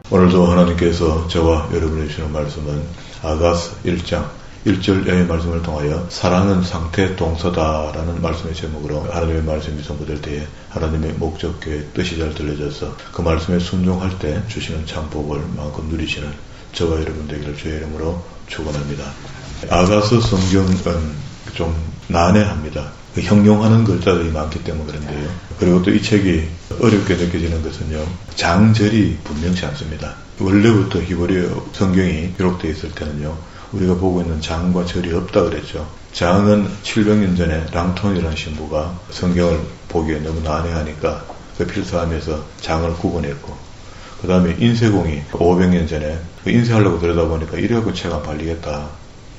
오늘도 하나님께서 저와 여러분이 주시는 말씀은 아가서 1장 1절의 말씀을 통하여 사랑은 상태 동사다라는 말씀의 제목으로 하나님의 말씀이 선포될 때에 하나님의 목적교의 뜻이 잘 들려져서 그 말씀에 순종할 때 주시는 참복을 마음껏 누리시는 저와 여러분 되기를 주의 이름으로 축원합니다. 아가서 성경은 좀 난해합니다. 형용하는 글자들이 많기 때문에 그런데요. 그리고 또 이 책이 어렵게 느껴지는 것은요, 장절이 분명치 않습니다. 원래부터 히브리어 성경이 기록되어 있을 때는요, 우리가 보고 있는 장과 절이 없다 그랬죠. 장은 700년 전에 랑톤이라는 신부가 성경을 보기에 너무 난해하니까 그 필사하면서 장을 구분했고, 그 다음에 인쇄공이 500년 전에 인쇄하려고 들여다보니까 이래갖고 책 안 팔리겠다.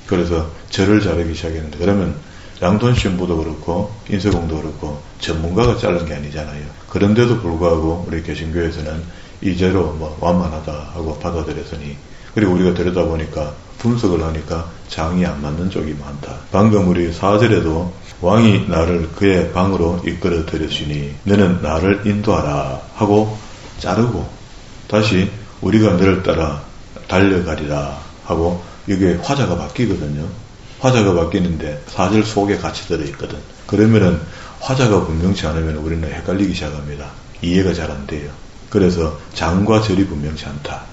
그래서 절을 자르기 시작했는데, 그러면 랑톤 신부도 그렇고 인쇄공도 그렇고 전문가가 자른 게 아니잖아요. 그런데도 불구하고 우리 개신교에서는 이제로 완만하다 하고 받아들였으니, 그리고 우리가 들여다보니까 분석을 하니까 장이 안 맞는 쪽이 많다. 방금 우리 4절에도 왕이 나를 그의 방으로 이끌어 들였으니 너는 나를 인도하라 하고 자르고, 다시 우리가 너를 따라 달려가리라 하고, 이게 화자가 바뀌거든요. 화자가 바뀌는데 4절 속에 같이 들어있거든. 그러면은 화자가 분명치 않으면 우리는 헷갈리기 시작합니다. 이해가 잘 안 돼요. 그래서 장과 절이 분명치 않다.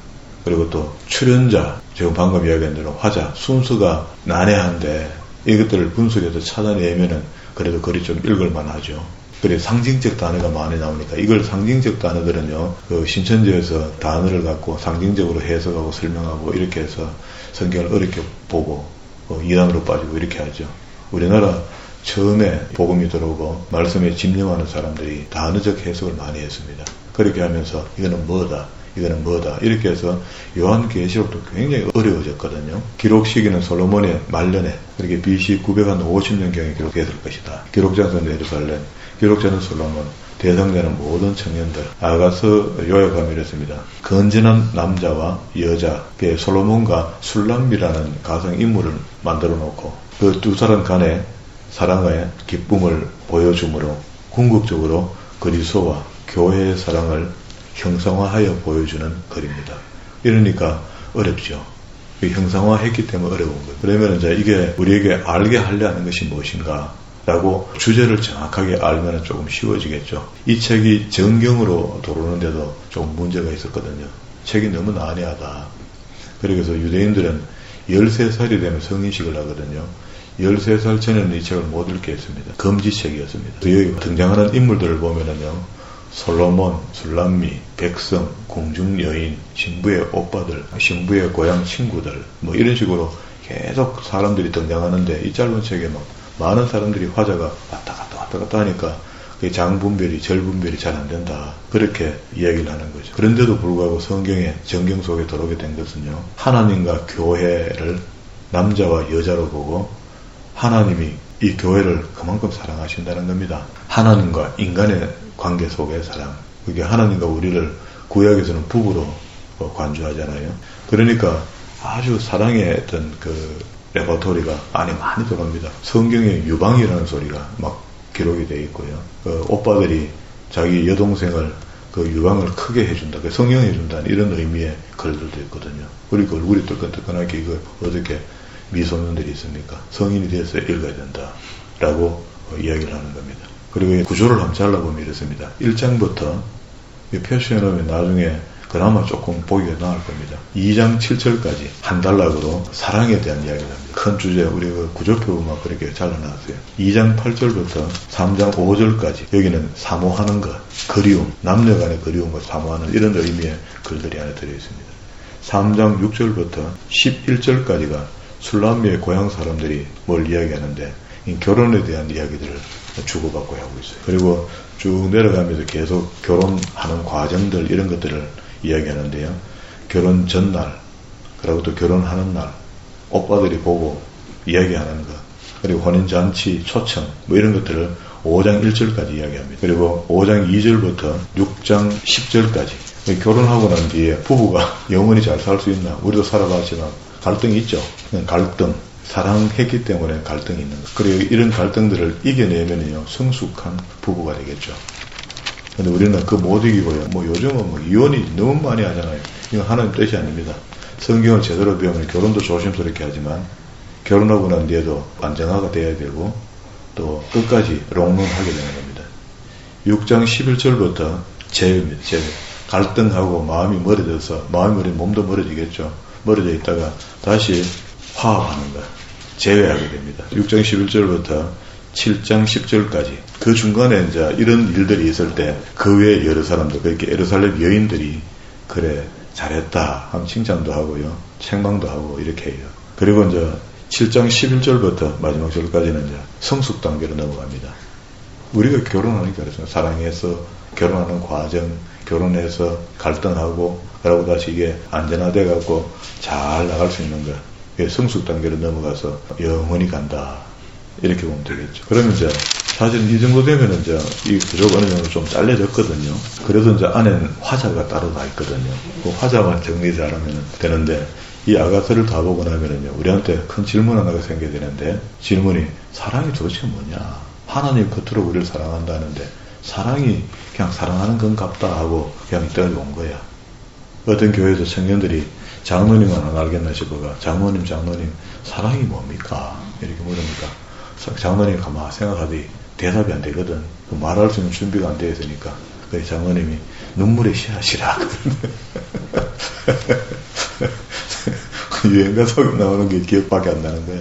그리고 또 출연자, 지금 방금 이야기한 대로 화자, 순서가 난해한데 이것들을 분석해서 찾아내면은 그래도 글이 좀 읽을만 하죠. 그래, 상징적 단어가 많이 나오니까 이걸 상징적 단어들은요, 그 신천지에서 단어를 갖고 상징적으로 해석하고 설명하고 이렇게 해서 성경을 어렵게 보고 이단으로 빠지고 이렇게 하죠. 우리나라 처음에 복음이 들어오고 말씀에 집념하는 사람들이 단어적 해석을 많이 했습니다. 그렇게 하면서 이거는 뭐다, 이거는 뭐다 이렇게 해서 요한계시록도 굉장히 어려워졌거든요. 기록 시기는 솔로몬의 말년에, 그렇게 BC 950년경에 기록했을 것이다. 기록자는 예루살렘, 기록자는 솔로몬, 대상자는 모든 청년들. 아가서 요약하면 이렇습니다. 건전한 남자와 여자, 솔로몬과 술람미라는 가상인물을 만들어 놓고 그 두 사람 간의 사랑의 기쁨을 보여주므로 궁극적으로 그리스도와 교회의 사랑을 형상화하여 보여주는 글입니다. 이러니까 어렵죠. 형상화했기 때문에 어려운 거예요. 그러면 이제 이게 우리에게 알게 하려 하는 것이 무엇인가 라고 주제를 정확하게 알면 조금 쉬워지겠죠. 이 책이 정경으로 들어오는데도 조금 문제가 있었거든요. 책이 너무 난해하다. 그래서 유대인들은 13살이 되면 성인식을 하거든요. 13살 전에는 이 책을 못 읽게 했습니다. 금지책이었습니다. 여기 등장하는 인물들을 보면은요, 솔로몬, 술람미, 백성, 공중 여인, 신부의 오빠들, 신부의 고향 친구들, 이런 식으로 계속 사람들이 등장하는데, 이 짧은 책에 많은 사람들이 화자가 왔다 갔다 하니까 장 분별이, 절 분별이 잘 안 된다. 그렇게 이야기를 하는 거죠. 그런데도 불구하고 성경에, 정경 속에 들어오게 된 것은요, 하나님과 교회를 남자와 여자로 보고 하나님이 이 교회를 그만큼 사랑하신다는 겁니다. 하나님과 인간의 관계 속의 사랑. 그게 하나님과 우리를 구약에서는 부부로 관주하잖아요. 그러니까 아주 사랑의 어떤 그 레퍼토리가 안에 많이 들어옵니다. 성경에 유방이라는 소리가 막 기록이 되어 있고요. 오빠들이 자기 여동생을 그 유방을 크게 해준다, 성형해준다는 이런 의미의 글들도 있거든요. 그리고 얼굴이 뜨끈뜨끈하게 이거 어떻게 미소년들이 있습니까? 성인이 돼서 읽어야 된다 라고 이야기를 하는 겁니다. 그리고 구조를 한번 잘라보면 이렇습니다. 1장부터 표시해놓으면 나중에 그나마 조금 보기가 나을 겁니다. 2장 7절까지 한 단락으로 사랑에 대한 이야기를 합니다. 큰 주제, 우리 그 구조표만 그렇게 잘라놨어요. 2장 8절부터 3장 5절까지 여기는 사모하는 것, 그리움, 남녀 간의 그리움과 사모하는 이런 의미의 글들이 안에 들어있습니다. 3장 6절부터 11절까지가 술람미의 고향 사람들이 뭘 이야기하는데, 이 결혼에 대한 이야기들을 주고받고 하고 있어요. 그리고 쭉 내려가면서 계속 결혼하는 과정들 이런 것들을 이야기하는데요. 결혼 전날, 그리고 또 결혼하는 날, 오빠들이 보고 이야기하는 것, 그리고 혼인잔치 초청, 이런 것들을 5장 1절까지 이야기합니다. 그리고 5장 2절부터 6장 10절까지. 결혼하고 난 뒤에 부부가 영원히 잘 살 수 있나? 우리도 살아봤지만 갈등이 있죠. 갈등. 사랑했기 때문에 갈등이 있는 것. 그리고 이런 갈등들을 이겨내면요, 성숙한 부부가 되겠죠. 근데 우리는 그거 못 이기고요. 요즘은 이혼이 너무 많이 하잖아요. 이건 하나님 뜻이 아닙니다. 성경을 제대로 배우면 결혼도 조심스럽게 하지만 결혼하고 난 뒤에도 안정화가 돼야 되고 또 끝까지 롱런하게 되는 겁니다. 6장 11절부터 제외입니다. 제외. 갈등하고 마음이 멀어져서 마음이 멀어지면 몸도 멀어지겠죠. 멀어져 있다가 다시 화합하는 것. 제외하게 됩니다. 6장 11절부터 7장 10절까지 그 중간에 이제 이런 일들이 있을 때 그 외에 여러 사람들, 그렇게 예루살렘 여인들이 그래 잘했다 하면 칭찬도 하고요, 책망도 하고 이렇게 해요. 그리고 이제 7장 11절부터 마지막 절까지는 이제 성숙 단계로 넘어갑니다. 우리가 결혼하니까 그렇습니다. 사랑해서 결혼하는 과정, 결혼해서 갈등하고 그러고 다시 이게 안전화돼 갖고 잘 나갈 수 있는 거. 이게 성숙 단계로 넘어가서 영원히 간다. 이렇게 보면 되겠죠. 그러면 이제 사실 이 정도 되면은 이제 이 부족 어느 정도 좀 잘려졌거든요. 그래서 이제 안에는 화자가 따로 다 있거든요. 그 화자만 정리 잘하면 되는데 이 아가서를 다 보고 나면은요, 우리한테 큰 질문 하나가 생겨야 되는데, 질문이 사랑이 도대체 뭐냐? 하나님 겉으로 우리를 사랑한다는데 사랑이 그냥 사랑하는 건 같다 하고 그냥 이때까지 온 거야. 어떤 교회에서 청년들이 장로님은 안 알겠나 싶어가 장로님 사랑이 뭡니까? 이렇게 물으니까 장로님이 가만히 생각하더니 대답이 안 되거든. 말할 수 있는 준비가 안 되어 있으니까 그래서 장로님이 눈물의 씨앗이라. 유행가 속에 나오는 게 기억밖에 안 나는 거야.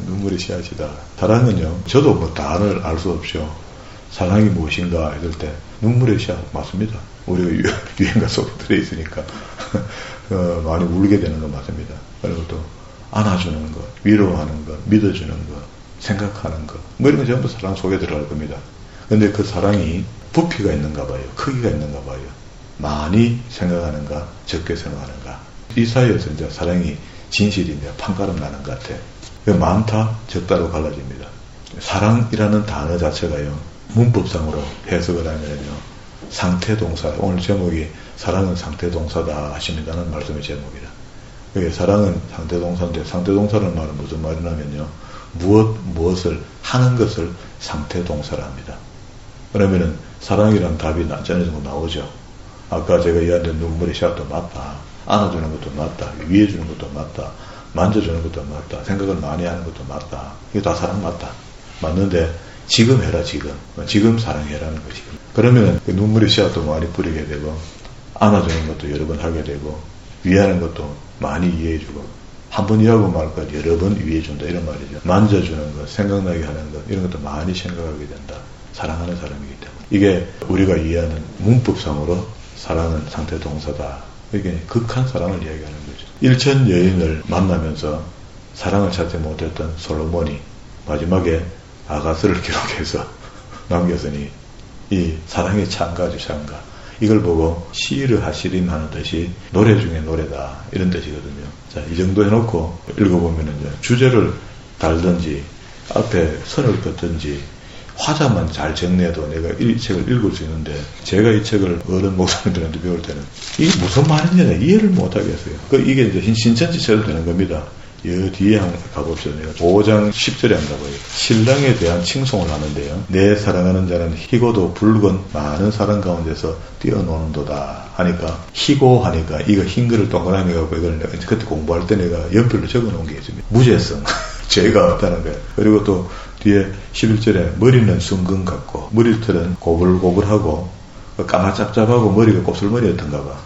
눈물의 씨앗이다. 사랑은요, 저도 뭐 다를 알 수 없죠. 사랑이 무엇인가 했을 때 눈물의 씨앗 맞습니다. 우리가 유행가 속에 들어있으니까 많이 울게 되는 건 맞습니다. 그리고 또 안아주는 것, 위로하는 것, 믿어주는 것, 생각하는 것, 뭐 이런 거 전부 사랑 속에 들어갈 겁니다. 근데 그 사랑이 부피가 있는가 봐요. 크기가 있는가 봐요. 많이 생각하는가, 적게 생각하는가. 이 사이에서 이제 사랑이 진실이 이제 판가름 나는 것 같아. 많다, 적다로 갈라집니다. 사랑이라는 단어 자체가요, 문법상으로 해석을 하면요, 상태동사, 오늘 제목이 사랑은 상태동사다 하십니다는 말씀의 제목이라. 그게 사랑은 상태동사인데, 상태동사라는 말은 무슨 말이냐면요, 무엇을 하는 것을 상태동사라 합니다. 그러면은 사랑이란 답이 전에도 나오죠. 아까 제가 이야기한 눈물의 씨앗도 맞다, 안아주는 것도 맞다, 위해주는 것도 맞다, 만져주는 것도 맞다, 생각을 많이 하는 것도 맞다. 이게 다 사랑 맞다. 맞는데 지금 해라, 지금 사랑해라는 거지. 그러면 그 눈물의 씨앗도 많이 뿌리게 되고, 안아주는 것도 여러 번 하게 되고, 위하는 것도 많이 이해해주고, 한 번 이해하고 말 것 여러 번 이해해준다, 이런 말이죠. 만져주는 것, 생각나게 하는 것, 이런 것도 많이 생각하게 된다. 사랑하는 사람이기 때문에. 이게 우리가 이해하는 문법상으로 사랑은 상태 동사다. 이게 극한 사랑을 이야기하는 거죠. 일천 여인을 만나면서 사랑을 찾지 못했던 솔로몬이 마지막에 아가서를 기록해서 남겼으니 이 사랑의 창가죠, 창가. 이걸 보고 시를 하시림 하는 뜻이 노래 중에 노래다, 이런 뜻이거든요. 자, 이 정도 해놓고 읽어보면 이제 주제를 달든지 앞에 선을 긋든지 화자만 잘 정리해도 내가 이 책을 읽을 수 있는데, 제가 이 책을 어른 목사님들한테 배울 때는 이게 무슨 말인지 이해를 못하겠어요. 이게 이제 신천지처럼 되는 겁니다. 이 뒤에 한번 가봅시다. 내가 5장 10절에 한다고요. 신랑에 대한 칭송을 하는데요. 내 사랑하는 자는 희고도 붉은 많은 사랑 가운데서 뛰어노는도다 하니까, 희고 하니까 이거 흰 글을 동그라미 갖고 이걸 내가 그때 공부할 때 내가 연필로 적어 놓은 게 있습니다. 무죄성. 죄가 없다는 거예요. 그리고 또 뒤에 11절에 머리는 순금 같고 머리털은 고불고불하고 까마짭짭하고 머리가 곱슬머리였던가 봐.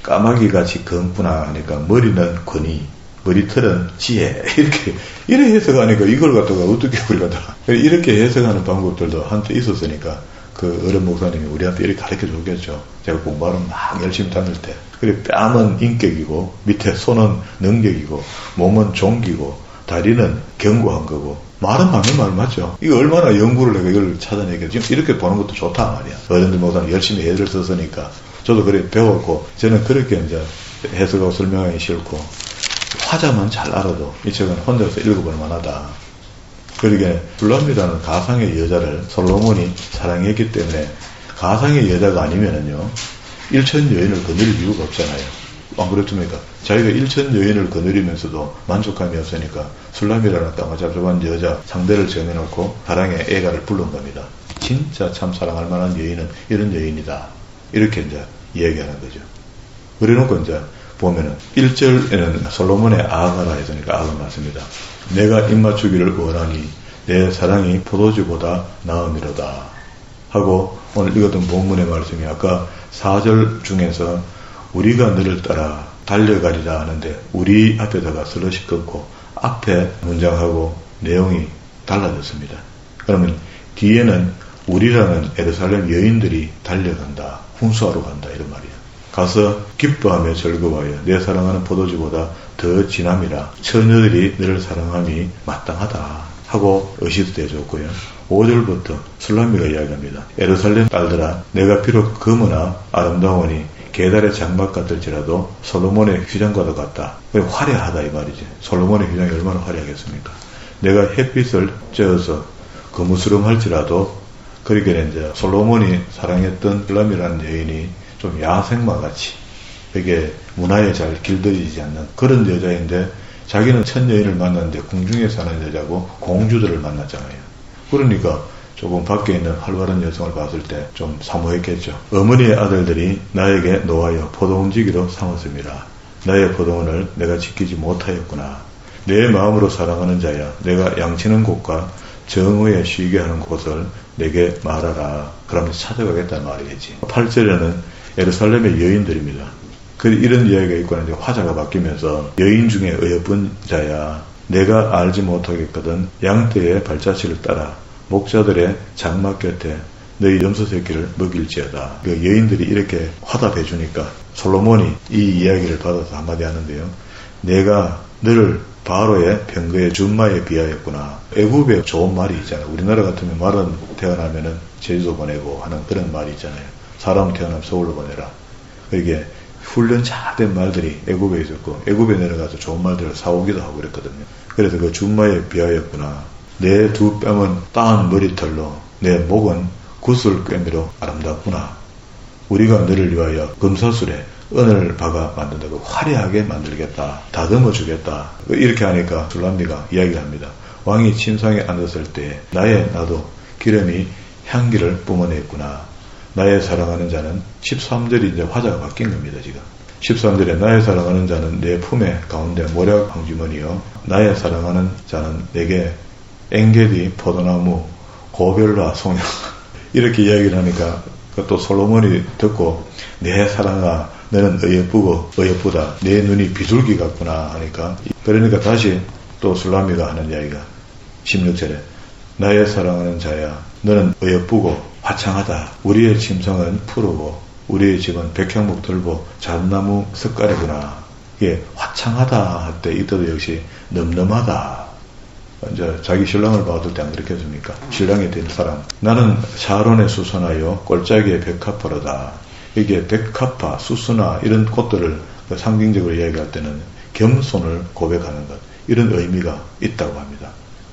까마귀같이 검구나 하니까 머리는 권위, 머리털은 지혜, 이렇게 해석하니까 이걸 갖다가 어떻게 우리가 다 이렇게 해석하는 방법들도 한때 있었으니까 그 어른 목사님이 우리한테 이렇게 가르쳐 줬겠죠. 제가 공부하는 막 열심히 다닐 때. 그래, 뺨은 인격이고 밑에 손은 능력이고 몸은 종기고 다리는 견고한 거고, 말은 맞는 말 맞죠. 이거 얼마나 연구를 해서 이걸 찾아내겠죠. 지금 이렇게 보는 것도 좋다 말이야. 어른들 목사님 열심히 애들 썼으니까 저도 그래 배웠고, 저는 그렇게 이제 해석하고 설명하기 싫고, 화자만 잘 알아도 이 책은 혼자서 읽어볼 만하다. 그러게 술람이라는 가상의 여자를 솔로몬이 사랑했기 때문에, 가상의 여자가 아니면은요, 일천 여인을 거느릴 이유가 없잖아요. 안 그렇습니까? 자기가 일천 여인을 거느리면서도 만족감이 없으니까 술람이라는 까마잡잡한 여자 상대를 정해놓고 사랑의 애가를 부른 겁니다. 진짜 참 사랑할 만한 여인은 이런 여인이다. 이렇게 이제 이야기하는 거죠. 그래놓고 이제 보면은 1절에는 솔로몬의 아가라 했으니까 아가 맞습니다. 내가 입맞추기를 원하니 내 사랑이 포도주보다 나음이로다 하고 오늘 읽었던 본문의 말씀이 아까 4절 중에서 우리가 너를 따라 달려가리라 하는데 우리 앞에다가 슬러시 끊고 앞에 문장하고 내용이 달라졌습니다. 그러면 뒤에는 우리라는 예루살렘 여인들이 달려간다. 훈수하러 간다. 이런 말이에요. 가서 기뻐하며 즐거워하여 내 사랑하는 포도주보다 더 진함이라 처녀들이 너를 사랑함이 마땅하다 하고 의시도 해줬고요. 5절부터 술람미가 이야기합니다. 예루살렘 딸들아 내가 비록 금으나 아름다우니 계달의 장막 같을지라도 솔로몬의 휘장과도 같다. 화려하다 이 말이지. 솔로몬의 휘장이 얼마나 화려하겠습니까? 내가 햇빛을 쬐어서 거무스름할지라도 그렇게 이제 솔로몬이 사랑했던 술람미라는 여인이 좀 야생마 같이 되게 문화에 잘 길들이지 않는 그런 여자인데 자기는 첫 여인을 만났는데 궁중에 사는 여자고 공주들을 만났잖아요. 그러니까 조금 밖에 있는 활발한 여성을 봤을 때 좀 사모했겠죠. 어머니의 아들들이 나에게 노하여 포도원지기로 삼았습니다. 나의 포도원을 내가 지키지 못하였구나. 내 마음으로 사랑하는 자야 내가 양치는 곳과 정오에 쉬게 하는 곳을 내게 말하라. 그러면 찾아가겠다는 말이겠지. 8절에는 예루살렘의 여인들입니다. 이런 이야기가 있고 하는데 화자가 바뀌면서 여인 중에 어여쁜 자야 내가 알지 못하겠거든 양떼의 발자취를 따라 목자들의 장막 곁에 너희 염소 새끼를 먹일지어다. 그 여인들이 이렇게 화답해 주니까 솔로몬이 이 이야기를 받아서 한마디 하는데요. 내가 너를 바로의 병거의 준마에 비하였구나. 애굽에 좋은 말이 있잖아요. 우리나라 같으면 말은 태어나면은 제주도 보내고 하는 그런 말이 있잖아요. 사람 태어나면 서울로 보내라. 이게 훈련 잘 된 말들이 애굽에 있었고 애굽에 내려가서 좋은 말들을 사오기도 하고 그랬거든요. 그래서 그 준마에 비하였구나. 내 두 뺨은 따은 머리털로 내 목은 구슬꿰미로 아름답구나. 우리가 너를 위하여 금사술에 은을 박아 만든다고 화려하게 만들겠다. 다듬어 주겠다. 이렇게 하니까 술람미가 이야기를 합니다. 왕이 침상에 앉았을 때 나도 기름이 향기를 뿜어냈구나. 나의 사랑하는 자는 13절이 이제 화자가 바뀐 겁니다. 지금 13절에 나의 사랑하는 자는 내 품에 가운데 모략 황주머니요 나의 사랑하는 자는 내게 엥게디 포도나무 고별라 송영 이렇게 이야기를 하니까 또 솔로몬이 듣고 내 사랑아 너는 어여쁘다 내 눈이 비둘기 같구나 하니까 그러니까 다시 또 술람미가 하는 이야기가 16절에 나의 사랑하는 자야 너는 어여쁘고 화창하다. 우리의 침성은 푸르고 우리의 집은 백향목 들보 잣나무 석가래구나. 이게 화창하다 할 때 이때도 역시 넘넘하다. 이제 자기 신랑을 봐줄 때 안 그렇게 했습니까? 신랑이 된 사람. 나는 샤론에 수선하여 꼴짜기의 백합화로다. 이게 백합화, 수수나 이런 꽃들을 상징적으로 이야기할 때는 겸손을 고백하는 것. 이런 의미가 있다고 합니다.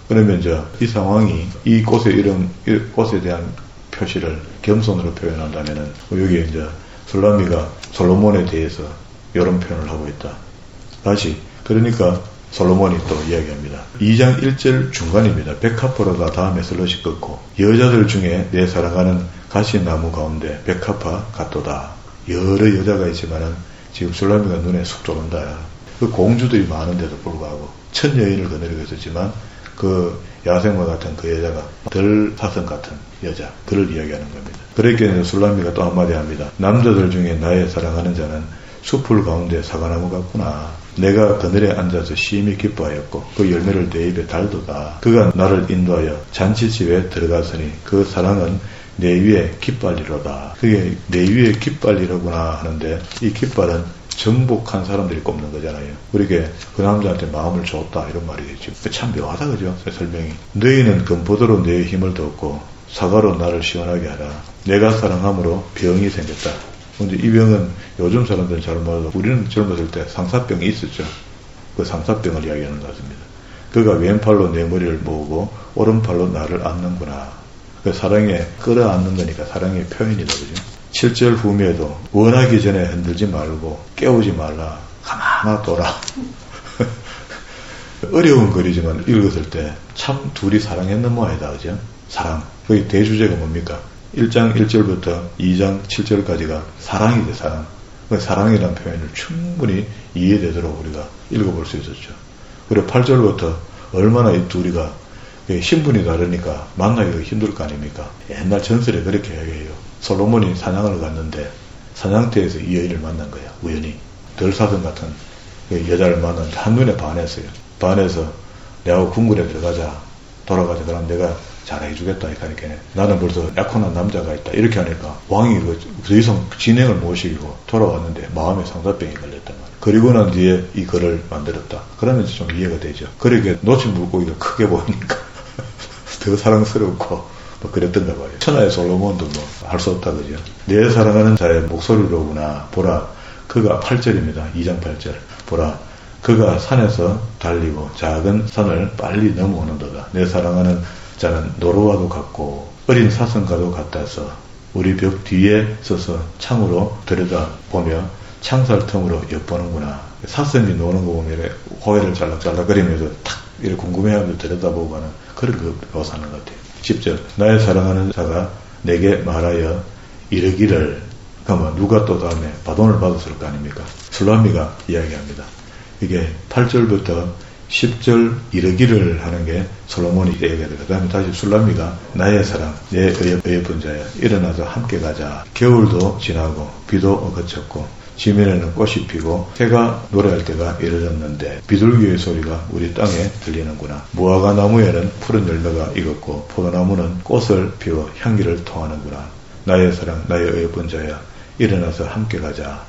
그러면 이제 이 상황이 이 꽃의 이름, 이 꽃에 대한 표시를 겸손으로 표현한다면은 여기 이제 술람미가 솔로몬에 대해서 이런 표현을 하고 있다. 다시 그러니까 솔로몬이 또 이야기합니다. 2장 1절 중간입니다. 백합화로다 다음에 슬러시 끊고 여자들 중에 내 사랑하는 가시나무 가운데 백합화 같도다. 여러 여자가 있지만은 지금 술람미가 눈에 쑥 들어온다. 그 공주들이 많은데도 불구하고 첫 여인을 거느리고 있었지만 그 야생마 같은 그 여자가 덜 사슴 같은 여자 그를 이야기하는 겁니다. 그렇게 술람미가 또 한마디 합니다. 남자들 중에 나의 사랑하는 자는 숲풀 가운데 사과나무 같구나. 내가 그늘에 앉아서 심히 기뻐하였고 그 열매를 내 입에 달도다. 그가 나를 인도하여 잔치집에 들어갔으니 그 사랑은 내 위에 깃발이로다. 그게 내 위에 깃발이로구나 하는데 이 깃발은 정복한 사람들이 꼽는 거잖아요. 그렇게 그 남자한테 마음을 줬다 이런 말이겠죠. 참 묘하다 그죠? 설명이. 너희는 금포도로 내 힘을 뒀고 사과로 나를 시원하게 하라. 내가 사랑함으로 병이 생겼다. 근데 이 병은 요즘 사람들은 잘 몰라도 우리는 젊었을 때 상사병이 있었죠. 그 상사병을 이야기하는 것 같습니다. 그가 왼팔로 내 머리를 모으고 오른팔로 나를 안는구나. 그 사랑에 끌어안는 거니까 사랑의 표현이다 그죠? 7절 후미에도 원하기 전에 흔들지 말고 깨우지 말라. 가만히 둬라. 어려운 글이지만 읽었을 때 참 둘이 사랑했는 모양이다 그죠? 사랑. 거기 대주제가 뭡니까? 1장 1절부터 2장 7절까지가 사랑이죠. 사랑. 사랑이라는 표현을 충분히 이해되도록 우리가 읽어볼 수 있었죠. 그리고 8절부터 얼마나 이 둘이가 신분이 다르니까 만나기가 힘들 거 아닙니까? 옛날 전설에 그렇게 이야기해요. 솔로몬이 사냥을 갔는데 사냥터에서 이 여인을 만난 거야. 우연히 덜사슴 같은 여자를 만났는데 한눈에 반했어요. 반해서 내하고 궁궐에 돌아가자. 그럼 내가 잘해주겠다. 이렇게 나는 벌써 약혼한 남자가 있다. 이렇게 하니까 왕이 더 이상 진행을 못 시키고 돌아왔는데 마음에 상사병이 걸렸단 말이야. 그리고 난 뒤에 이 글을 만들었다. 그러면서 좀 이해가 되죠. 그렇게 놓친 물고기가 크게 보이니까 더 사랑스럽고 뭐 그랬던가 봐요. 천하의 솔로몬도 뭐 할 수 없다 그죠. 내 사랑하는 자의 목소리로구나. 보라 그가 8절입니다. 2장 8절 보라 그가 산에서 달리고 작은 산을 빨리 넘어오는도다. 내 사랑하는 자는 노루와도 같고 어린 사슴과도 같아서 우리 벽 뒤에 서서 창으로 들여다보며 창살 틈으로 엿보는구나. 사슴이 노는 거 보면 호해를 잘락잘락거리면서 탁 이렇게 궁금해하면서 들여다보고 가는 그런 거 묘사하는 것 같아요. 10절 나의 사랑하는 자가 내게 말하여 이르기를 그러면 누가 또 다음에 바돈을 받았을 거 아닙니까? 술람미가 이야기합니다. 이게 8절부터 10절 이르기를 하는 게 솔로몬이 얘기하더라. 그 다음에 다시 술람미가 나의 사랑 내 어여쁜 자야 일어나서 함께 가자. 겨울도 지나고 비도 그쳤고 지면에는 꽃이 피고 새가 노래할 때가 이르렀는데 비둘기의 소리가 우리 땅에 들리는구나. 무화과 나무에는 푸른 열매가 익었고 포도나무는 꽃을 피워 향기를 통하는구나. 나의 사랑 나의 어여쁜 자야 일어나서 함께 가자.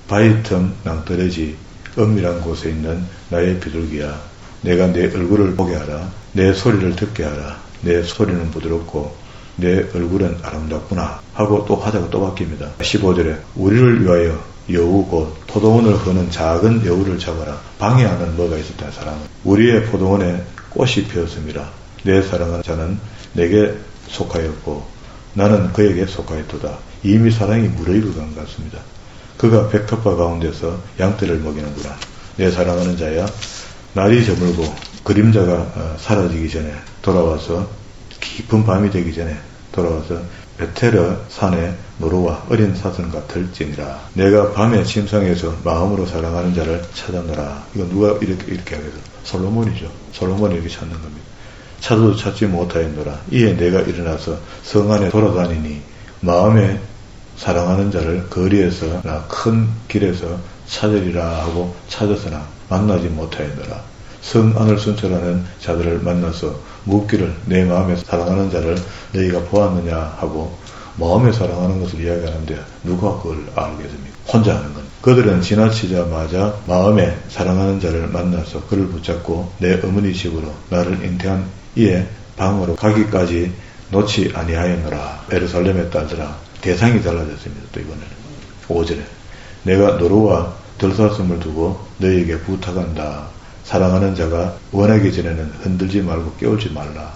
바위 틈 낭떠러지 은밀한 곳에 있는 나의 비둘기야 내가 내 얼굴을 보게 하라. 내 소리를 듣게 하라. 내 소리는 부드럽고 내 얼굴은 아름답구나 하고 또 화자가 또 바뀝니다. 15절에 우리를 위하여 여우 곧 포도원을 흐는 작은 여우를 잡아라. 방해하는 뭐가 있었다. 사랑은 우리의 포도원에 꽃이 피었습니다. 내 사랑하는 자는 내게 속하였고 나는 그에게 속하였도다. 이미 사랑이 무르익어간 것 같습니다. 그가 백합화 가운데서 양떼를 먹이는구나. 내 사랑하는 자야 날이 저물고 그림자가 사라지기 전에 돌아와서 깊은 밤이 되기 전에 돌아와서 베테르 산에 노루와 어린 사슴과 들지니라. 내가 밤에 침상에서 마음으로 사랑하는 자를 찾아노라. 이거 누가 이렇게 하겠어? 솔로몬이죠. 솔로몬이 이렇게 찾는 겁니다. 찾아도 찾지 못하였노라. 이에 내가 일어나서 성 안에 돌아다니니 마음에 사랑하는 자를 거리에서나 큰 길에서 찾으리라 하고 찾았으나 만나지 못하였노라. 성 안을 순찰하는 자들을 만나서 묻기를 내 마음에 사랑하는 자를 너희가 보았느냐 하고 마음에 사랑하는 것을 이야기하는데 누가 그걸 알겠습니까? 혼자 하는 건. 그들은 지나치자마자 마음에 사랑하는 자를 만나서 그를 붙잡고 내 어머니 집으로 나를 잉태한 이에 방으로 가기까지 놓지 아니하였노라. 예루살렘의 딸들아 대상이 달라졌습니다. 또 이번에는 5절에 내가 노루와 들사슴을 두고 너희에게 부탁한다. 사랑하는 자가 원하기 전에는 흔들지 말고 깨우지 말라.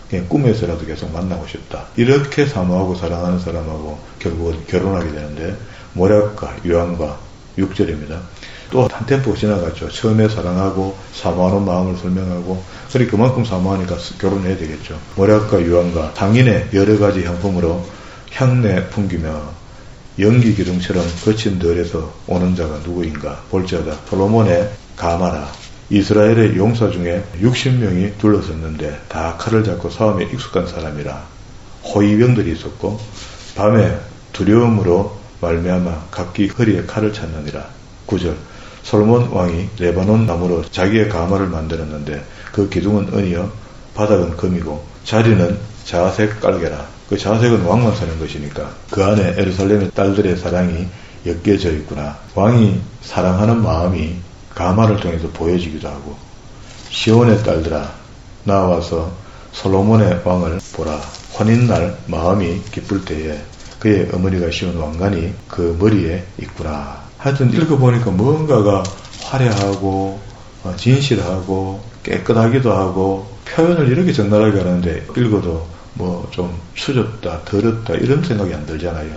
그냥 꿈에서라도 계속 만나고 싶다. 이렇게 사모하고 사랑하는 사람하고 결국은 결혼하게 되는데 모략과 유황과 6절입니다. 또 한 템포 지나갔죠. 처음에 사랑하고 사모하는 마음을 설명하고 그러니 그만큼 사모하니까 결혼해야 되겠죠. 모략과 유황과 상인의 여러 가지 향품으로 향내 풍기며 연기 기둥처럼 거친 덜에서 오는 자가 누구인가 볼지어다. 솔로몬의 가마라. 이스라엘의 용사 중에 60명이 둘러섰는데 다 칼을 잡고 싸움에 익숙한 사람이라. 호위병들이 있었고 밤에 두려움으로 말미암아 각기 허리에 칼을 찼느니라. 9절 솔로몬 왕이 레바논 나무로 자기의 가마를 만들었는데 그 기둥은 은이요 바닥은 금이고 자리는 자색 깔개라. 그 자색은 왕만 사는 것이니까 그 안에 예루살렘의 딸들의 사랑이 엮여져 있구나. 왕이 사랑하는 마음이 가마를 통해서 보여지기도 하고 시온의 딸들아 나와서 솔로몬의 왕을 보라. 혼인날 마음이 기쁠 때에 그의 어머니가 씌운 왕관이 그 머리에 있구나. 하여튼 읽어보니까 뭔가가 화려하고 진실하고 깨끗하기도 하고 표현을 이렇게 적나라하게 하는데 읽어도 뭐 좀 추접다 더럽다 이런 생각이 안 들잖아요.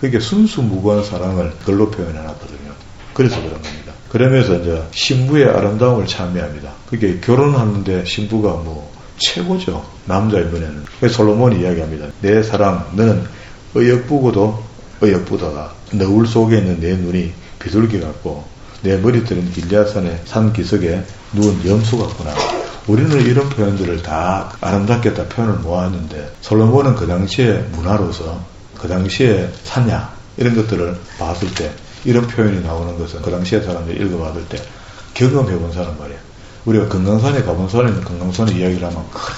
그게 순수 무고한 사랑을 글로 표현해놨거든요. 그래서 그런 겁니다. 그러면서 이제 신부의 아름다움을 찬미합니다. 그게 결혼하는데 신부가 뭐 최고죠. 남자의 눈에는. 그래서 솔로몬이 이야기합니다. 내 사랑 너는 어여쁘고도 어여쁘다가 너울 속에 있는 내 눈이 비둘기 같고 내 머리털은 길리앗산의 산 기슭에 누운 염소 같구나. 우리는 이런 표현들을 다 아름답게 다 표현을 모았는데 솔로몬은 그 당시의 문화로서 그 당시의 사냐 이런 것들을 봤을 때 이런 표현이 나오는 것은 그 당시의 사람들이 읽어봤을 때 경험해본 사람 말이야. 우리가 금강산에 가본 사람은 금강산의 이야기를 하면 그래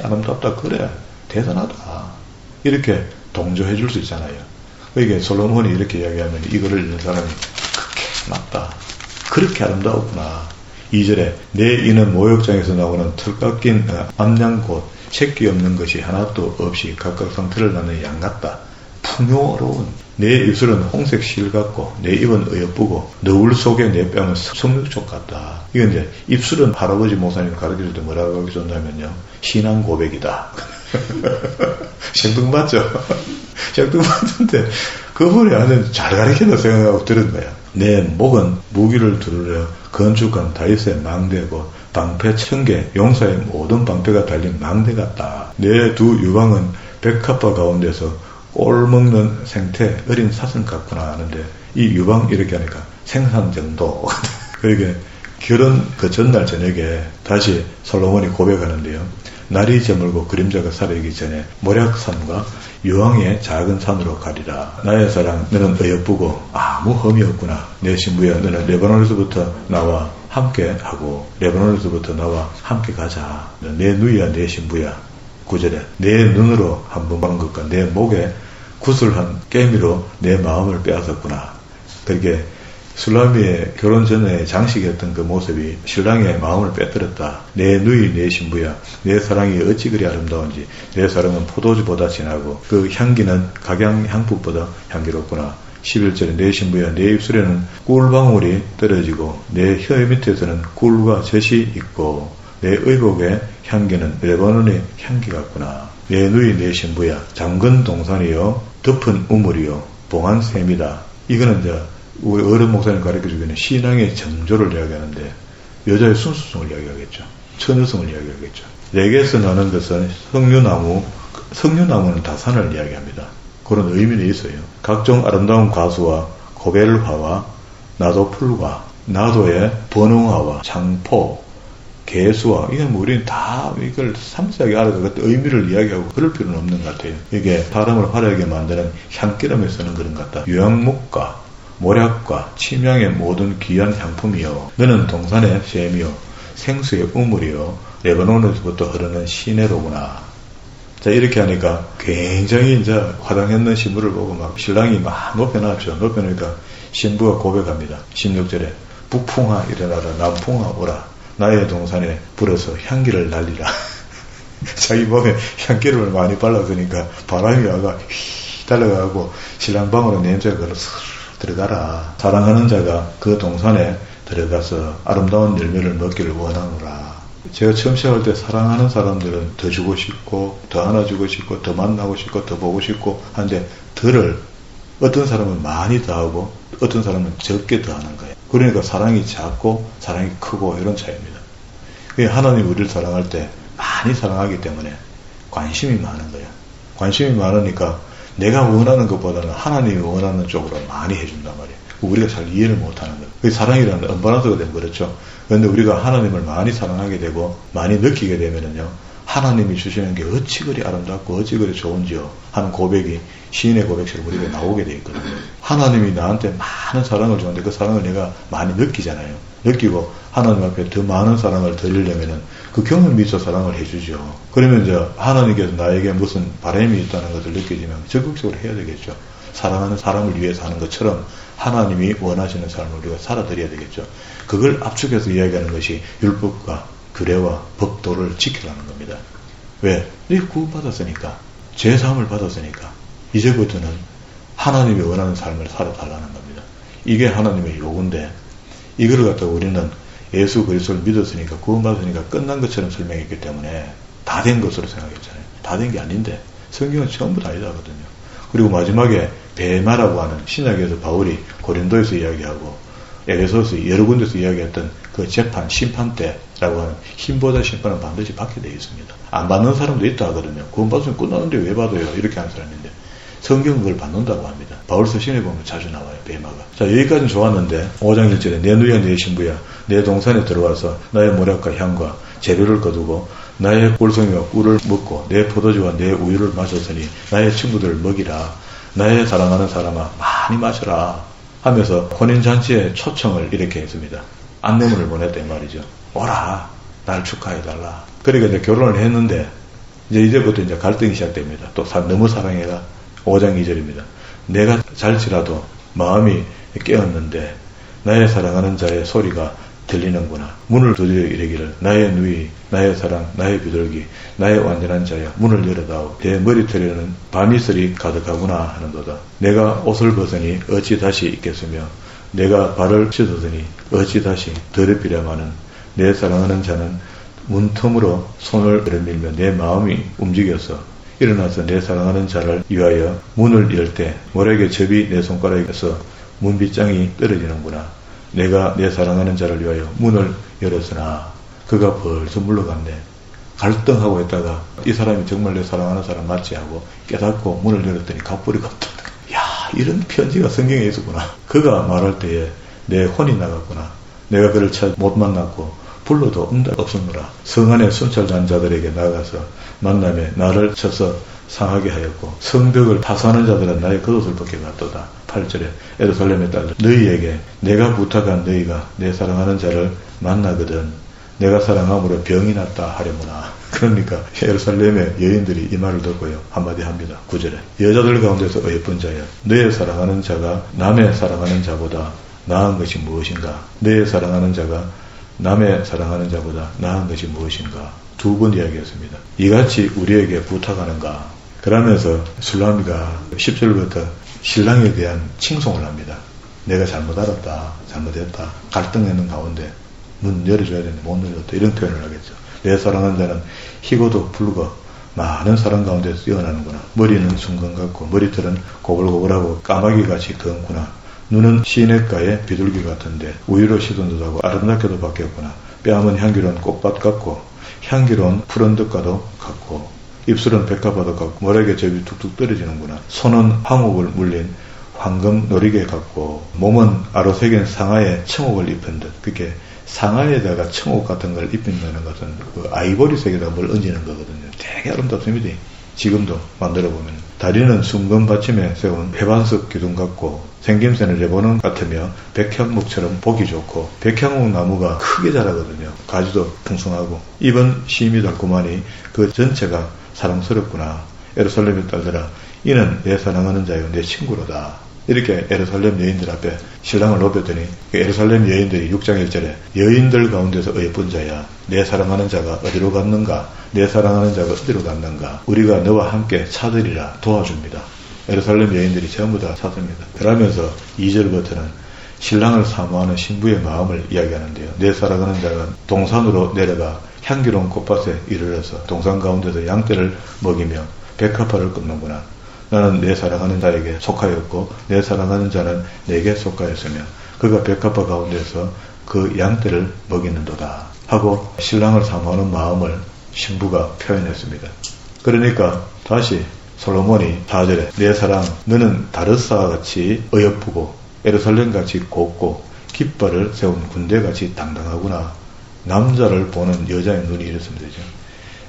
아름답다 그래 대단하다 이렇게 동조해 줄 수 있잖아요. 이게 솔로몬이 이렇게 이야기하면 이거를 읽는 사람이 그렇게 맞다 그렇게 아름다웠구나. 2절에 내 이는 모욕장에서 나오는 털 깎인 암양곳 새끼 없는 것이 하나도 없이 각각 상태를 낳는 양 같다. 풍요로운 내 입술은 홍색 실 같고 내 입은 어여쁘고 너울 속에 내 뺨은 석류촉 같다. 이건 이제 입술은 할아버지 목사님 가르쳐줄 때 뭐라고 가르쳐줬냐면요 신앙 고백이다. 생뚱맞죠? 생뚱맞는데 그분이 아주 잘 가르친다 생각하고 들은 거야. 내 목은 무기를 두르려 건축한 다윗의 망대고 방패 1000개 용사의 모든 방패가 달린 망대 같다. 내 두 유방은 백합화 가운데서 꼴 먹는 생태 어린 사슴 같구나 하는데 이 유방 이렇게 하니까 생산 정도. 그러게 결혼 그 전날 저녁에 다시 솔로몬이 고백하는데요. 날이 저물고 그림자가 사라지기 전에 모략산과 유황의 작은 산으로 가리라. 나의 사랑 너는 어여쁘고 아무 흠이 없구나. 내 신부야 너는 레바논에서부터 나와 함께 하고 레바논에서부터 나와 함께 가자. 내 누이야 내 신부야. 9절에 내 눈으로 한 번 본 것과 내 목에 구슬한 깨미로 내 마음을 빼앗았구나. 그렇게 술라미의 결혼 전에 장식이었던 그 모습이 신랑의 마음을 빼뜨렸다. 내 누이 내 신부야 내 사랑이 어찌 그리 아름다운지 내 사랑은 포도주보다 진하고 그 향기는 각양 향품보다 향기롭구나. 11절에 내 신부야 내 입술에는 꿀방울이 떨어지고 내 혀 밑에서는 꿀과 젖이 있고 내 의복의 향기는 레바논의 향기 같구나. 내 누이 내 신부야 잠근 동산이요 덮은 우물이요 봉한 샘이다. 이거는 이제 우리 어른 목사님 가르쳐주기는 신앙의 정조를 이야기하는데 여자의 순수성을 이야기하겠죠. 처녀성을 이야기하겠죠. 레게에서 나는 것은 석류나무는 다산을 이야기합니다. 그런 의미는 있어요. 각종 아름다운 과수와 고벨화와 나도풀과 나도의 번흥화와 창포 개수와 이게 뭐 우리는 다 이걸 상세하게 알아서 그 의미를 이야기하고 그럴 필요는 없는 것 같아요. 이게 사람을 화려하게 만드는 향기름에 쓰는 그런 것 같다. 유황목과 모략과 침향의 모든 귀한 향품이요 너는 동산의 샘이요 생수의 우물이요 레바논에서부터 흐르는 시내로구나. 자 이렇게 하니까 굉장히 이제 화장했는 신부를 보고 막 신랑이 막 높여놨죠. 높여놓으니까 신부가 고백합니다. 16절에 북풍아 일어나라 남풍아 오라 나의 동산에 불어서 향기를 날리라. 자기 몸에 향기름을 많이 발랐으니까 바람이 와가 휘 달려가고 신랑 방으로 냄새가 걸어서 들어가라. 사랑하는 자가 그 동산에 들어가서 아름다운 열매를 먹기를 원하노라. 제가 처음 시작할 때 사랑하는 사람들은 더 주고 싶고 더 안아주고 싶고 더 만나고 싶고 더 보고 싶고 하는데 덜을 어떤 사람은 많이 더하고 어떤 사람은 적게 더하는 거예요. 그러니까 사랑이 작고 사랑이 크고 이런 차이입니다. 하나님 우리를 사랑할 때 많이 사랑하기 때문에 관심이 많은 거예요. 관심이 많으니까 내가 원하는 것보다는 하나님이 원하는 쪽으로 많이 해준단 말이에요. 우리가 잘 이해를 못하는 거예요. 사랑이라는 언밸런스가 되면 그렇죠. 그런데 우리가 하나님을 많이 사랑하게 되고 많이 느끼게 되면은요, 하나님이 주시는 게 어찌 그리 아름답고 어찌 그리 좋은지요 하는 고백이 시인의 고백처럼 우리가 나오게 돼 있거든요. 하나님이 나한테 많은 사랑을 주는데 그 사랑을 내가 많이 느끼잖아요. 느끼고 하나님 앞에 더 많은 사랑을 드리려면은 그 경험이 있어 사랑을 해주죠. 그러면 이제 하나님께서 나에게 무슨 바람이 있다는 것을 느끼지만 적극적으로 해야 되겠죠. 사랑하는 사람을 위해서 하는 것처럼 하나님이 원하시는 삶을 우리가 살아드려야 되겠죠. 그걸 압축해서 이야기하는 것이 율법과 규례와 법도를 지키라는 겁니다. 왜? 네 구원받았으니까, 죄사함을 받았으니까 이제부터는 하나님이 원하는 삶을 살아달라는 겁니다. 이게 하나님의 요구인데 이걸 갖다가 우리는 예수 그리스도를 믿었으니까 구원받았으니까 끝난 것처럼 설명했기 때문에 다 된 것으로 생각했잖아요. 다 된 게 아닌데 성경은 전부 다 아니다거든요. 그리고 마지막에 베마라고 하는 신약에서 바울이 고린도에서 이야기하고 에베소서 여러 군데서 이야기했던 그 재판, 심판 때라고 하는 힘보다 심판은 반드시 받게 되어 있습니다. 안 받는 사람도 있다 하거든요. 구원받으면 끝나는데 왜 받아요? 이렇게 하는 사람인데 성경은 그걸 받는다고 합니다. 바울서 신에 보면 자주 나와요. 베마가. 자, 여기까지는 좋았는데 5장 1절에 내 누이야 내 신부야 내 동산에 들어와서 나의 모략과 향과 재료를 거두고 나의 꿀송이와 꿀을 먹고 내 포도주와 내 우유를 마셨으니 나의 친구들을 먹이라. 나의 사랑하는 사람아 많이 마셔라 하면서 혼인잔치의 초청을 이렇게 했습니다. 안내문을 보냈다 이 말이죠. 오라 날 축하해달라. 그러니까 이제 결혼을 했는데 이제부터 이제 갈등이 시작됩니다. 또 너무 사랑해가 5장 2절입니다. 내가 잘지라도 마음이 깨었는데 나의 사랑하는 자의 소리가 들리는구나. 문을 두드려 이르기를 나의 누이 나의 사랑 나의 비둘기 나의 완전한 자여 문을 열어다오. 내 머리털에는 밤이슬이 가득하구나 하는도다. 내가 옷을 벗으니 어찌 다시 입겠으며 내가 발을 씻었으니 어찌 다시 더럽히려마는 내 사랑하는 자는 문틈으로 손을 들어밀며 내 마음이 움직여서 일어나서 내 사랑하는 자를 위하여 문을 열 때 모래게 접이 내 손가락에서 문빗장이 떨어지는구나. 내가 내 사랑하는 자를 위하여 문을 열었으나 그가 벌써 물러갔네. 갈등하고 있다가 이 사람이 정말 내 사랑하는 사람 맞지 하고 깨닫고 문을 열었더니 가버리 갔다. 야, 이런 편지가 성경에 있었구나. 그가 말할 때에 내 혼이 나갔구나. 내가 그를 못 만났고 불러도 응답 없었노라. 성 안에 순찰한 자들에게 나가서 만남에 나를 쳐서 상하게 하였고 성벽을 파수하는 자들은 나의 겉옷을 벗겨 갔도다. 8절에 예루살렘의 딸들 너희에게 내가 부탁한 너희가 내 사랑하는 자를 만나거든 내가 사랑함으로 병이 났다 하려무나. 그러니까 예루살렘의 여인들이 이 말을 듣고요 한마디 합니다. 9절에 여자들 가운데서 예쁜 자여 너의 사랑하는 자가 남의 사랑하는 자보다 나은 것이 무엇인가. 너의 사랑하는 자가 남의 사랑하는 자보다 나은 것이 무엇인가. 두 번 이야기했습니다. 이같이 우리에게 부탁하는가. 그러면서 술라미가 10절부터 신랑에 대한 칭송을 합니다. 내가 잘못 알았다. 잘못했다. 갈등하는 가운데 문 열어줘야 되는데 못 열었다. 이런 표현을 하겠죠. 내 사랑하는 자는 희고도 불고 많은 사랑 가운데 뛰어나는구나. 머리는 순금 같고 머리털은 고글고글하고 까마귀같이 검구나. 눈은 시냇가의 비둘기 같은데 우유로 씻은 듯하고 아름답게도 바뀌었구나. 뺨은 향기로운 꽃밭 같고 향기로운 푸른 듯과도 같고 입술은 백합화도 같고 모래게 접이 툭툭 떨어지는구나. 손은 황옥을 물린 황금 놀이개 같고 몸은 아로새긴 상아에 청옥을 입힌 듯. 그게 상아에다가 청옥 같은 걸 입힌다는 것은 그 아이보리색에다 뭘 얹는 거거든요. 되게 아름답습니다. 지금도 만들어 보면 다리는 순금 받침에 세운 회반석 기둥 같고 생김새는 레바논 같으며 백향목처럼 보기 좋고 백향목 나무가 크게 자라거든요. 가지도 풍성하고 입은 심이 달콤하니 그 전체가 사랑스럽구나. 예루살렘의 딸들아 이는 내 사랑하는 자요 내 친구로다. 이렇게 예루살렘 여인들 앞에 신랑을 높였더니 예루살렘 여인들이 6장 1절에 여인들 가운데서 예쁜 자야 내 사랑하는 자가 어디로 갔는가. 내 사랑하는 자가 어디로 갔는가. 우리가 너와 함께 차들이라 도와줍니다. 예루살렘 여인들이 전부 다 찼습니다. 그러면서 2절부터는 신랑을 사모하는 신부의 마음을 이야기하는데요. 내 사랑하는 자가 동산으로 내려가 향기로운 꽃밭에 이르러서 동산 가운데서 양떼를 먹이며 백합화를 끊는구나. 나는 내 사랑하는 자에게 속하였고 내 사랑하는 자는 내게 속하였으며 그가 백합화 가운데서 그 양떼를 먹이는도다 하고 신랑을 사모하는 마음을 신부가 표현했습니다. 그러니까 다시 솔로몬이 4절에 내 사랑 너는 다르사와 같이 어여쁘고 예루살렘같이 곱고 깃발을 세운 군대같이 당당하구나. 남자를 보는 여자의 눈이 이렇습니다.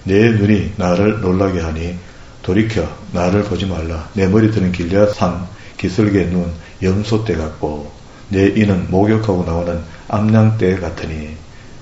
내 눈이 나를 놀라게 하니 돌이켜 나를 보지 말라. 내 머리털은 길앗 산 기슭의 눈 염소떼 같고 내 이는 목욕하고 나오는 암양떼 같으니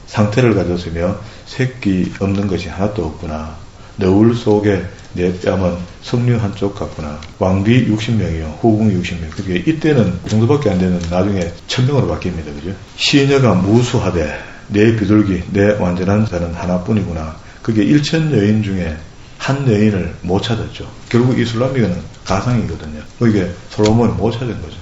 상태를 가졌으며 새끼 없는 것이 하나도 없구나. 너울 속에 내 뺨은 석류 한쪽 같구나. 왕비 60명이요 후궁 60명. 그게 이때는 그 정도밖에 안 되는 나중에 1000명으로 바뀝니다. 그죠? 시녀가 무수하되 내 비둘기 내 완전한 자는 하나뿐이구나. 그게 1000 여인 중에 한 여인을 못 찾았죠. 결국 이 술라미가는 가상이거든요. 그게 솔로몬이 못 찾은 거죠.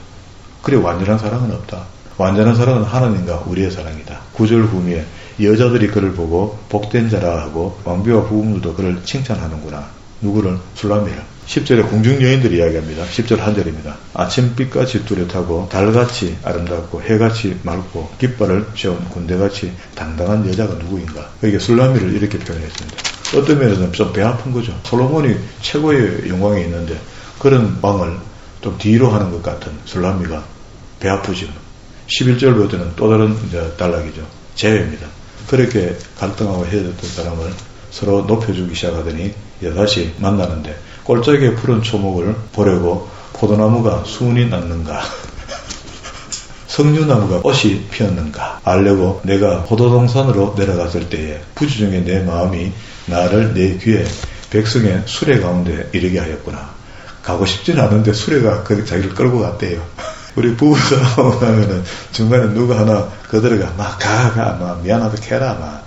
그래 완전한 사랑은 없다. 완전한 사랑은 하나님과 우리의 사랑이다. 9절 후미에 여자들이 그를 보고 복된 자라 하고 왕비와 후궁들도 그를 칭찬하는구나. 누구를? 술라미를. 10절에 궁중 여인들이 이야기합니다. 10절 한절입니다. 아침빛같이 뚜렷하고 달같이 아름답고 해같이 맑고 깃발을 세운 군대같이 당당한 여자가 누구인가. 이게 술라미를 이렇게 표현했습니다. 어떤 면에서는 좀 배 아픈 거죠. 솔로몬이 최고의 영광이 있는데 그런 왕을 좀 뒤로 하는 것 같은 술람미가 배 아프죠. 11절부터는 또 다른 단락이죠. 재회입니다. 그렇게 갈등하고 헤어졌던 사람을 서로 높여주기 시작하더니 이제 다시 만나는데 꼴짝에 푸른 초목을 보려고 포도나무가 순이 났는가 석류나무가 꽃이 피었는가 알려고 내가 포도동산으로 내려갔을 때에 부지중에 내 마음이 나를 내 귀에 백성의 수레 가운데 이르게 하였구나. 가고 싶진 않은데 수레가 자기를 끌고 갔대요. 우리 부부 싸움하면은 중간에 누가 하나 그들가 막 막 미안하다 캐라 막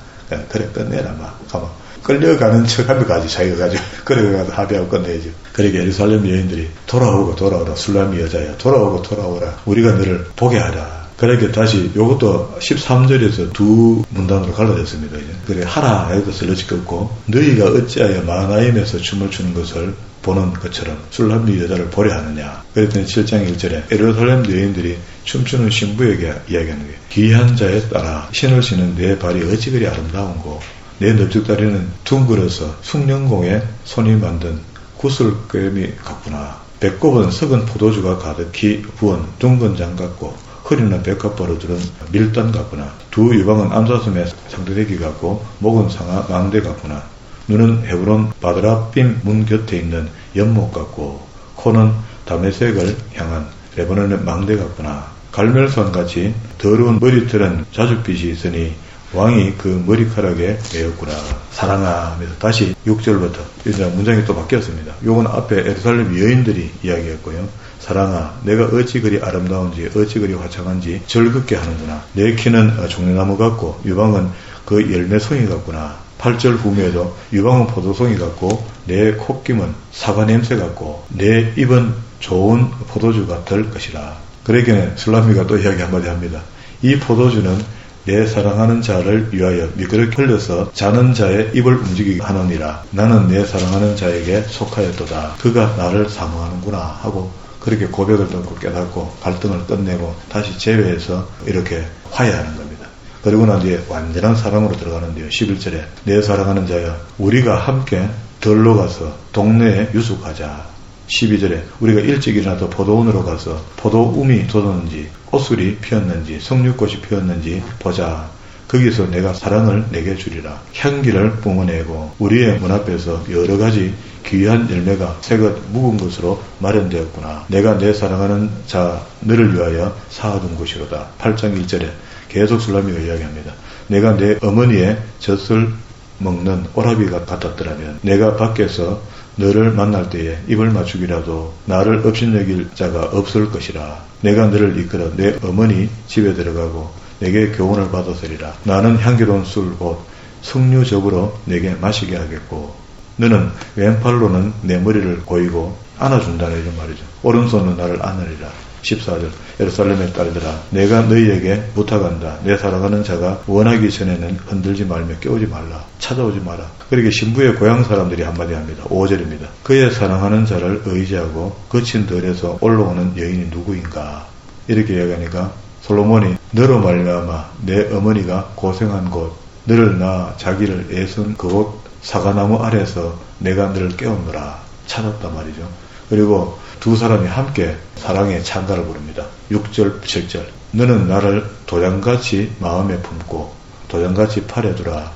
그래 끝내라 막 가만 끌려가는 척 하면 가지 자기가 가지고 그래가서 합의하고 끝내야죠. 그러게 예루살렘 여인들이 돌아오라 술람미 여자야 돌아오라 우리가 너를 보게 하라. 그렇게 다시 요것도 13절에서 두 문단으로 갈라졌습니다. 이제. 그래 하라 해도 슬러지겠고 너희가 어찌하여 마나임에서 춤을 추는 것을 보는 것처럼 술람미 여자를 보려 하느냐. 그랬더니 7장 1절에 예루살렘 여인들이 춤추는 신부에게 이야기하는 거예요. 귀한 자에 따라 신을 신은 내 발이 어찌 그리 아름다운고 내 넓적다리는 둥글어서 숭령공에 손이 만든 구슬꿰미 같구나. 배꼽은 썩은 포도주가 가득히 부은 둥근 장 같고 허리는 백합바로 두른 밀단 같구나. 두 유방은 암사슴의 상대대기 같고 목은 상하 망대 같구나. 눈은 헤브론 바드라빔 문 곁에 있는 연못 같고 코는 다메섹을 향한 레바논의 망대 같구나. 갈멜선같이 더러운 머리털은 자줏빛이 있으니 왕이 그 머리카락에 매였구나. 사랑아. 다시 6절부터 이제 문장이 또 바뀌었습니다. 요건 앞에 예루살렘 여인들이 이야기했고요. 사랑아, 내가 어찌 그리 아름다운지 어찌 그리 화창한지 즐겁게 하는구나. 내 키는 종려나무 같고 유방은 그 열매송이 같구나. 8절 후면에도 유방은 포도송이 같고 내 콧김은 사과 냄새 같고 내 입은 좋은 포도주 같을 것이라. 그러기에 술람미가 또 이야기 한마디 합니다. 이 포도주는 내 사랑하는 자를 위하여 미끄럽게 흘려서 자는 자의 입을 움직이게 하느니라. 나는 내 사랑하는 자에게 속하였도다. 그가 나를 사모하는구나 하고 그렇게 고백을 듣고 깨닫고 갈등을 끝내고 다시 재회해서 이렇게 화해하는 겁니다. 그리고 난 뒤에 완전한 사랑으로 들어가는데요. 11절에 내 사랑하는 자여 우리가 함께 들로 가서 동네에 유숙하자. 12절에 우리가 일찍 일어나서 포도원으로 가서 포도움이 돋았는지 꽃술이 피었는지 석류꽃이 피었는지 보자. 거기서 내가 사랑을 내게 주리라. 향기를 뿜어내고 우리의 문 앞에서 여러 가지 귀한 열매가 새것 묵은 것으로 마련되었구나. 내가 내 사랑하는 자 너를 위하여 사아둔 것이로다. 8장 1절에 계속 술람미가 이야기합니다. 내가 내 어머니의 젖을 먹는 오라비가 같았더라면 내가 밖에서 너를 만날 때에 입을 맞추기라도 나를 업신여길 자가 없을 것이라. 내가 너를 이끌어 내 어머니 집에 들어가고 내게 교훈을 받았으리라. 나는 향기로운 술 곧 석류즙으로 내게 마시게 하겠고 너는 왼팔로는 내 머리를 고이고 안아준다는 이런 말이죠. 오른손은 나를 안으리라. 14절 예루살렘의 딸들아 내가 너희에게 부탁한다. 내 사랑하는 자가 원하기 전에는 흔들지 말며 깨우지 말라. 찾아오지 마라. 그렇게 신부의 고향 사람들이 한마디 합니다. 5절입니다. 그의 사랑하는 자를 의지하고 거친 들에서 올라오는 여인이 누구인가. 이렇게 이야기하니까 솔로몬이 너로 말미암아 내 어머니가 고생한 곳 너를 낳아 자기를 애쓴 그곳 사과나무 아래서 내가 너를 깨우느라 찾았단 말이죠. 그리고 두 사람이 함께 사랑의 찬가를 부릅니다. 6절, 7절. 너는 나를 도장같이 마음에 품고 도장같이 팔에 두라.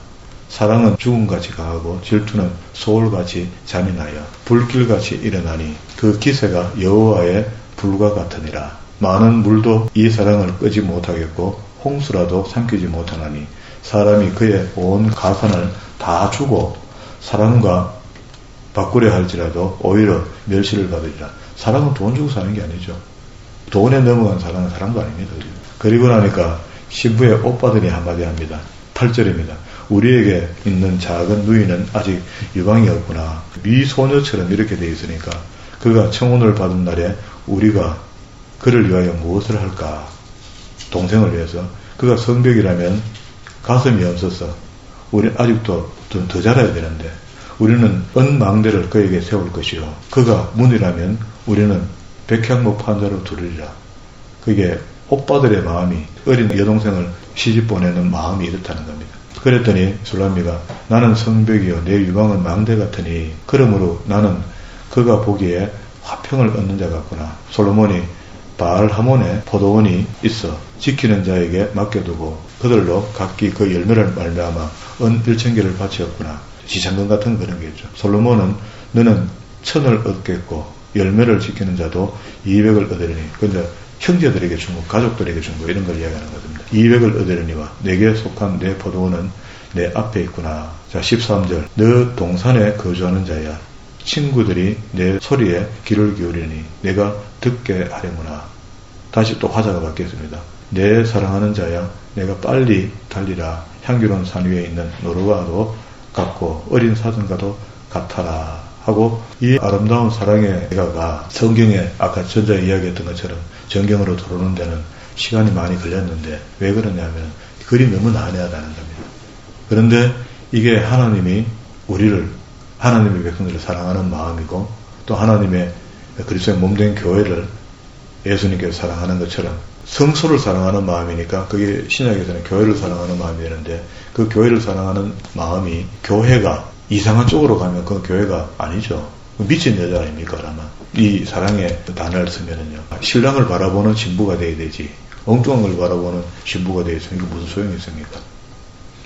사랑은 죽음같이 강하고 질투는 소울같이 잔인하여 불길같이 일어나니 그 기세가 여호와의 불과 같으니라. 많은 물도 이 사랑을 끄지 못하겠고 홍수라도 삼키지 못하나니 사람이 그의 온 가산을 다 주고 사랑과 바꾸려 할지라도 오히려 멸시를 받으리라. 사랑은 돈 주고 사는 게 아니죠. 돈에 넘어간 사랑은 사랑도 아닙니다. 그리고 나니까 신부의 오빠들이 한마디 합니다. 8절입니다. 우리에게 있는 작은 누이는 아직 유방이 없구나. 미소녀처럼 이렇게 되어 있으니까 그가 청혼을 받은 날에 우리가 그를 위하여 무엇을 할까? 동생을 위해서. 그가 성벽이라면 가슴이 없어서 우리 아직도 더 자라야 되는데 우리는 은망대를 그에게 세울 것이요 그가 문이라면 우리는 백향목 판자로 두르리라. 그게 오빠들의 마음이 어린 여동생을 시집 보내는 마음이 이렇다는 겁니다. 그랬더니 술람미가 나는 성벽이요 내 유방은 망대 같으니 그러므로 나는 그가 보기에 화평을 얻는 자 같구나. 솔로몬이 바알하몬에 포도원이 있어 지키는 자에게 맡겨두고 그들로 각기 그 열매를 말미암아 은 1000개를 바치었구나. 지상금 같은 그런 게죠. 솔로몬은 너는 1000을 얻겠고 열매를 지키는 자도 200을 얻으리니. 근데 형제들에게 준 거, 가족들에게 준 거 이런 걸 이야기하는 겁니다. 200을 얻으리니와 내게 속한 내 포도원은 내 앞에 있구나. 자 13절 너 동산에 거주하는 자야. 친구들이 내 소리에 귀를 기울이니 내가 듣게 하려무나. 다시 또 화자가 바뀌었습니다. 내 사랑하는 자야 내가 빨리 달리라. 향기로운 산 위에 있는 노루와도 같고 어린 사슴과도 같아라 하고 이 아름다운 사랑의 대가가 성경에 아까 전자에 이야기했던 것처럼 정경으로 들어오는 데는 시간이 많이 걸렸는데 왜 그러냐면 글이 너무 난해하다는 겁니다. 그런데 이게 하나님이 우리를 하나님의 백성들을 사랑하는 마음이고 또 하나님의 그리스도의 몸된 교회를 예수님께서 사랑하는 것처럼 성소를 사랑하는 마음이니까 그게 신약에서는 교회를 사랑하는 마음이 되는데 그 교회를 사랑하는 마음이 교회가 이상한 쪽으로 가면 그 교회가 아니죠. 미친 여자 아닙니까? 그러면 이 사랑의 단어를 쓰면은요 신랑을 바라보는 신부가 돼야 되지 엉뚱한 걸 바라보는 신부가 되어 있으면 이거 무슨 소용이 있습니까?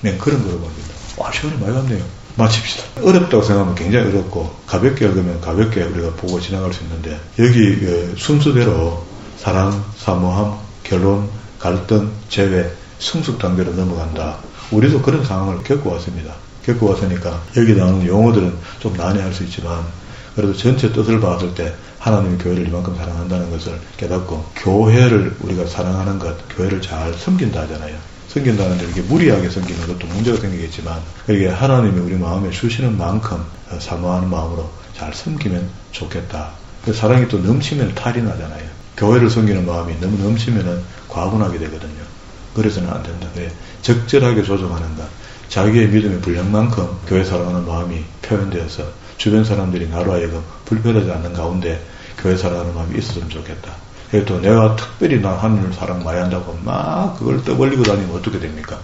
네, 그런 거로 봅니다. 와 시간이 많이 갔네요. 마칩시다. 어렵다고 생각하면 굉장히 어렵고 가볍게 읽으면 가볍게 우리가 보고 지나갈 수 있는데 여기 순서대로 사랑, 사모함, 결혼, 갈등, 재회, 성숙 단계로 넘어간다. 우리도 그런 상황을 겪어왔습니다. 겪어왔으니까 여기 나오는 용어들은 좀 난해할 수 있지만 그래도 전체 뜻을 봤을 때 하나님의 교회를 이만큼 사랑한다는 것을 깨닫고 교회를 우리가 사랑하는 것, 교회를 잘 섬긴다 하잖아요. 섬긴다는데 이렇게 무리하게 섬기는 것도 문제가 생기겠지만 이게 하나님이 우리 마음에 주시는 만큼 사모하는 마음으로 잘 섬기면 좋겠다. 그 사랑이 또 넘치면 탈이 나잖아요. 교회를 섬기는 마음이 너무 넘치면은 과분하게 되거든요. 그래서는 안 된다. 그래 적절하게 조정하는 것. 자기의 믿음의 분량만큼 교회 사랑하는 마음이 표현되어서 주변 사람들이 나로 하여금 불편하지 않는 가운데 교회 사랑하는 마음이 있었으면 좋겠다. 또 내가 특별히 나 하나님을 사랑 많이 한다고 막 그걸 떠벌리고 다니면 어떻게 됩니까?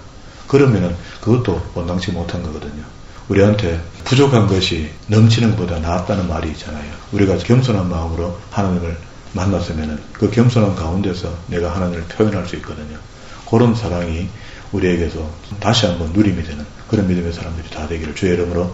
그러면은 그것도 원당치 못한 거거든요. 우리한테 부족한 것이 넘치는 것보다 낫다는 말이 있잖아요. 우리가 겸손한 마음으로 하나님을 만났으면은 그 겸손한 가운데서 내가 하나님을 표현할 수 있거든요. 그런 사랑이 우리에게서 다시 한번 누림이 되는 그런 믿음의 사람들이 다 되기를 주의 이름으로